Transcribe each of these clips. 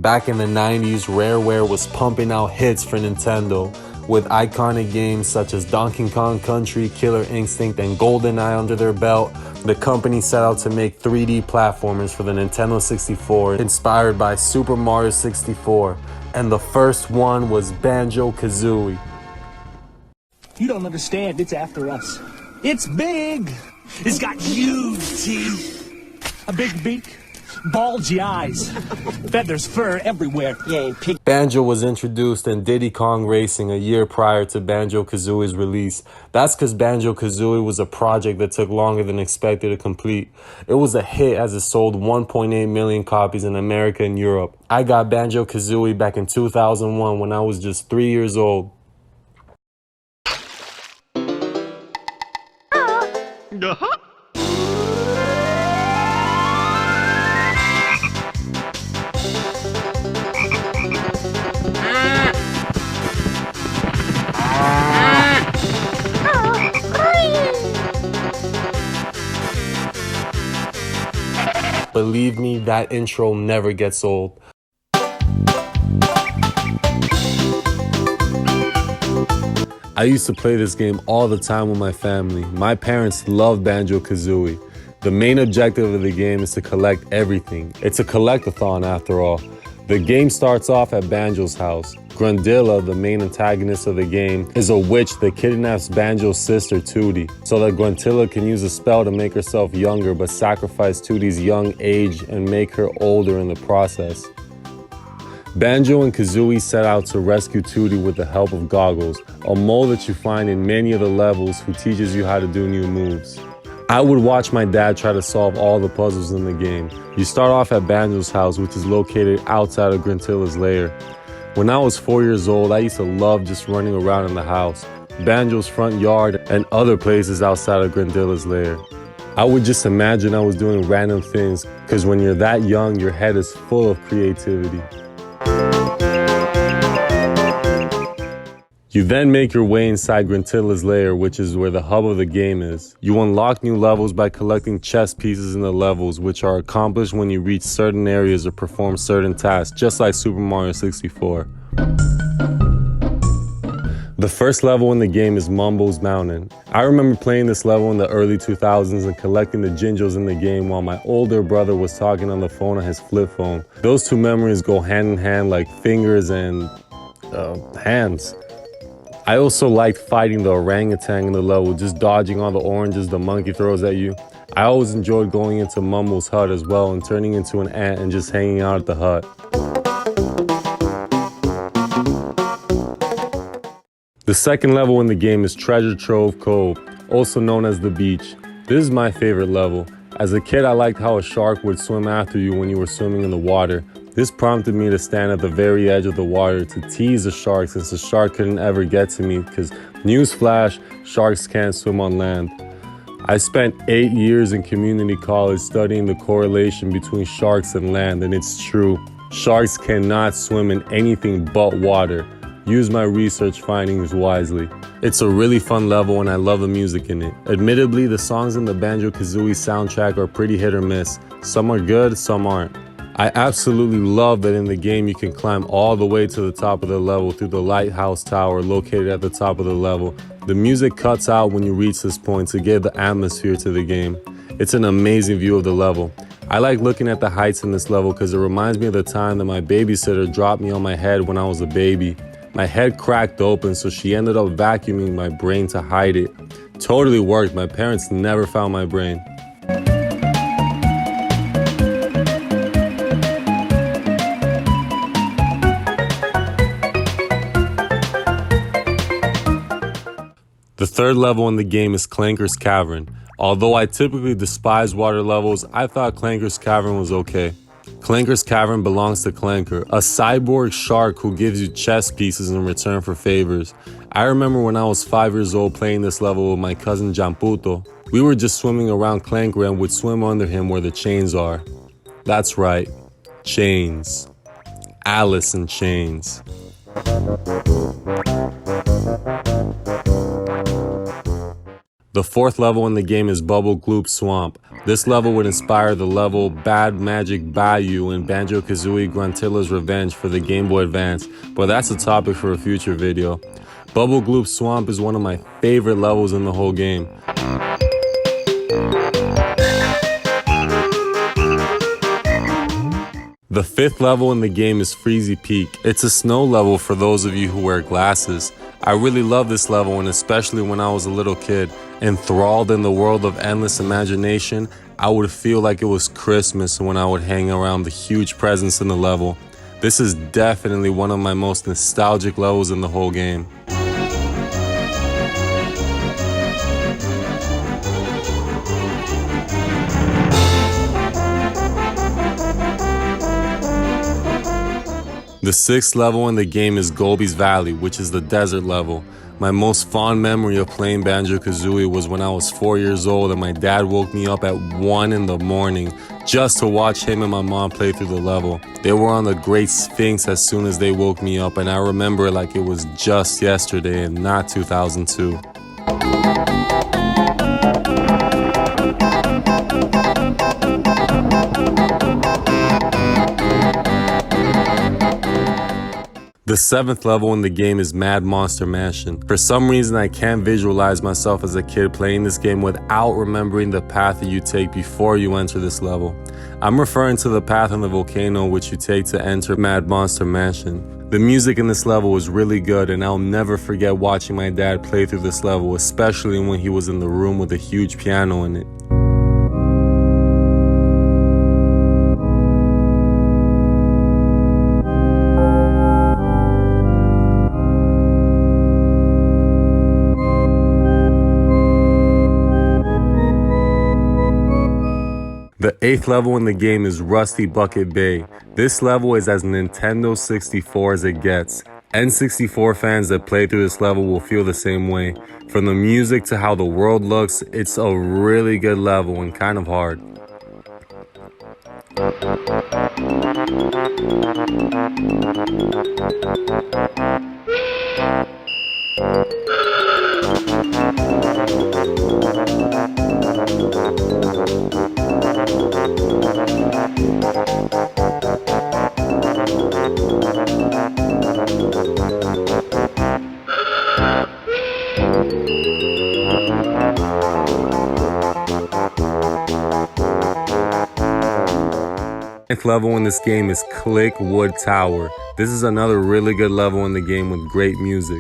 Back in the 90s, Rareware was pumping out hits for Nintendo, with iconic games such as Donkey Kong Country, Killer Instinct, and GoldenEye under their belt. The company set out to make 3D platformers for the Nintendo 64, inspired by Super Mario 64, and the first one was Banjo-Kazooie. You don't understand, it's after us. It's big! It's got huge teeth, a big beak, bulgy eyes, feathers, fur everywhere. Banjo was introduced in Diddy Kong Racing a year prior to Banjo-Kazooie's release. That's because Banjo-Kazooie was a project that took longer than expected to complete. It was a hit as it sold 1.8 million copies in America and Europe. I got Banjo-Kazooie back in 2001 when I was just 3 years old. Believe me, that intro never gets old. I used to play this game all the time with my family. My parents love Banjo-Kazooie. The main objective of the game is to collect everything. It's a collect-a-thon after all. The game starts off at Banjo's house. Grundilla, the main antagonist of the game, is a witch that kidnaps Banjo's sister Tootie, so that Grundilla can use a spell to make herself younger but sacrifice Tootie's young age and make her older in the process. Banjo and Kazooie set out to rescue Tootie with the help of Goggles, a mole that you find in many of the levels who teaches you how to do new moves. I would watch my dad try to solve all the puzzles in the game. You start off at Banjo's house, which is located outside of Grintilla's lair. When I was 4 years old, I used to love just running around in the house, Banjo's front yard, and other places outside of Grintilla's lair. I would just imagine I was doing random things, because when you're that young, your head is full of creativity. You then make your way inside Grintilla's lair, which is where the hub of the game is. You unlock new levels by collecting chess pieces in the levels, which are accomplished when you reach certain areas or perform certain tasks, just like Super Mario 64. The first level in the game is Mumbles Mountain. I remember playing this level in the early 2000s and collecting the Jinjos in the game while my older brother was talking on the phone on his flip phone. Those two memories go hand in hand like fingers and hands. I also liked fighting the orangutan in the level, just dodging all the oranges the monkey throws at you. I always enjoyed going into Mumbles' hut as well and turning into an ant and just hanging out at the hut. The second level in the game is Treasure Trove Cove, also known as the beach. This is my favorite level. As a kid, I liked how a shark would swim after you when you were swimming in the water. This prompted me to stand at the very edge of the water to tease the shark, since the shark couldn't ever get to me because, newsflash, sharks can't swim on land. I spent 8 years in community college studying the correlation between sharks and land, and it's true. Sharks cannot swim in anything but water. Use my research findings wisely. It's a really fun level and I love the music in it. Admittedly, the songs in the Banjo-Kazooie soundtrack are pretty hit or miss. Some are good, some aren't. I absolutely love that in the game you can climb all the way to the top of the level through the lighthouse tower located at the top of the level. The music cuts out when you reach this point to give the atmosphere to the game. It's an amazing view of the level. I like looking at the heights in this level because it reminds me of the time that my babysitter dropped me on my head when I was a baby. My head cracked open, so she ended up vacuuming my brain to hide it. Totally worked. My parents never found my brain. The third level in the game is Clankers Cavern. Although I typically despise water levels, I thought Clankers Cavern was okay. Clankers Cavern belongs to Clanker, a cyborg shark who gives you chess pieces in return for favors. I remember when I was 5 years old playing this level with my cousin Jamputo. We were just swimming around Clanker and would swim under him where the chains are. That's right, chains. Alice in Chains. The fourth level in the game is Bubble Gloop Swamp. This level would inspire the level Bad Magic Bayou in Banjo-Kazooie Gruntilla's Revenge for the Game Boy Advance, but that's a topic for a future video. Bubble Gloop Swamp is one of my favorite levels in the whole game. The fifth level in the game is Frizzy Peak. It's a snow level for those of you who wear glasses. I really love this level, and especially when I was a little kid, enthralled in the world of endless imagination, I would feel like it was Christmas when I would hang around the huge presents in the level. This is definitely one of my most nostalgic levels in the whole game. The sixth level in the game is Goldie's Valley, which is the desert level. My most fond memory of playing Banjo-Kazooie was when I was 4 years old and my dad woke me up at 1 in the morning just to watch him and my mom play through the level. They were on the Great Sphinx as soon as they woke me up, and I remember it like it was just yesterday and not 2002. The seventh level in the game is Mad Monster Mansion. For some reason, I can't visualize myself as a kid playing this game without remembering the path that you take before you enter this level. I'm referring to the path on the volcano which you take to enter Mad Monster Mansion. The music in this level was really good, and I'll never forget watching my dad play through this level, especially when he was in the room with a huge piano in it. The eighth level in the game is Rusty Bucket Bay. This level is as Nintendo 64 as it gets. N64 fans that play through this level will feel the same way. From the music to how the world looks, it's a really good level and kind of hard. The ninth level in this game is Click Wood Tower. This is another really good level in the game with great music.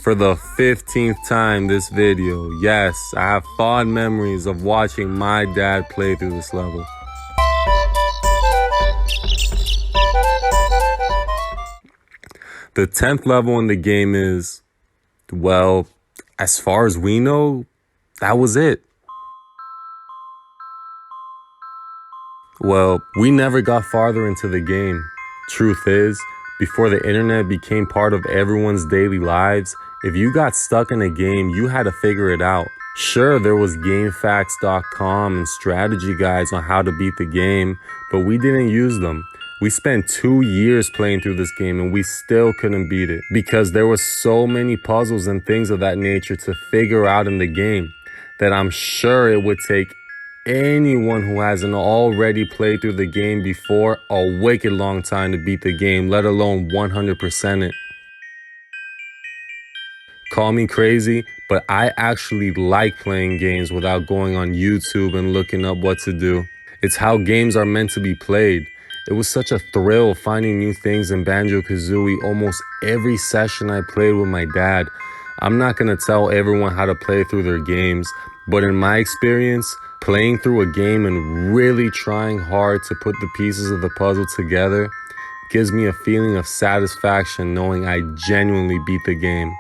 For the 15th time this video, yes, I have fond memories of watching my dad play through this level. The 10th level in the game is, well, as far as we know, that was it. Well, we never got farther into the game. Truth is, before the internet became part of everyone's daily lives, if you got stuck in a game, you had to figure it out. Sure, there was GameFAQs.com and strategy guides on how to beat the game, but we didn't use them. We spent 2 years playing through this game and we still couldn't beat it because there were so many puzzles and things of that nature to figure out in the game that I'm sure it would take anyone who hasn't already played through the game before a wicked long time to beat the game, let alone 100% it. Call me crazy, but I actually like playing games without going on YouTube and looking up what to do. It's how games are meant to be played. It was such a thrill finding new things in Banjo-Kazooie almost every session I played with my dad. I'm not gonna tell everyone how to play through their games, but in my experience, playing through a game and really trying hard to put the pieces of the puzzle together gives me a feeling of satisfaction knowing I genuinely beat the game.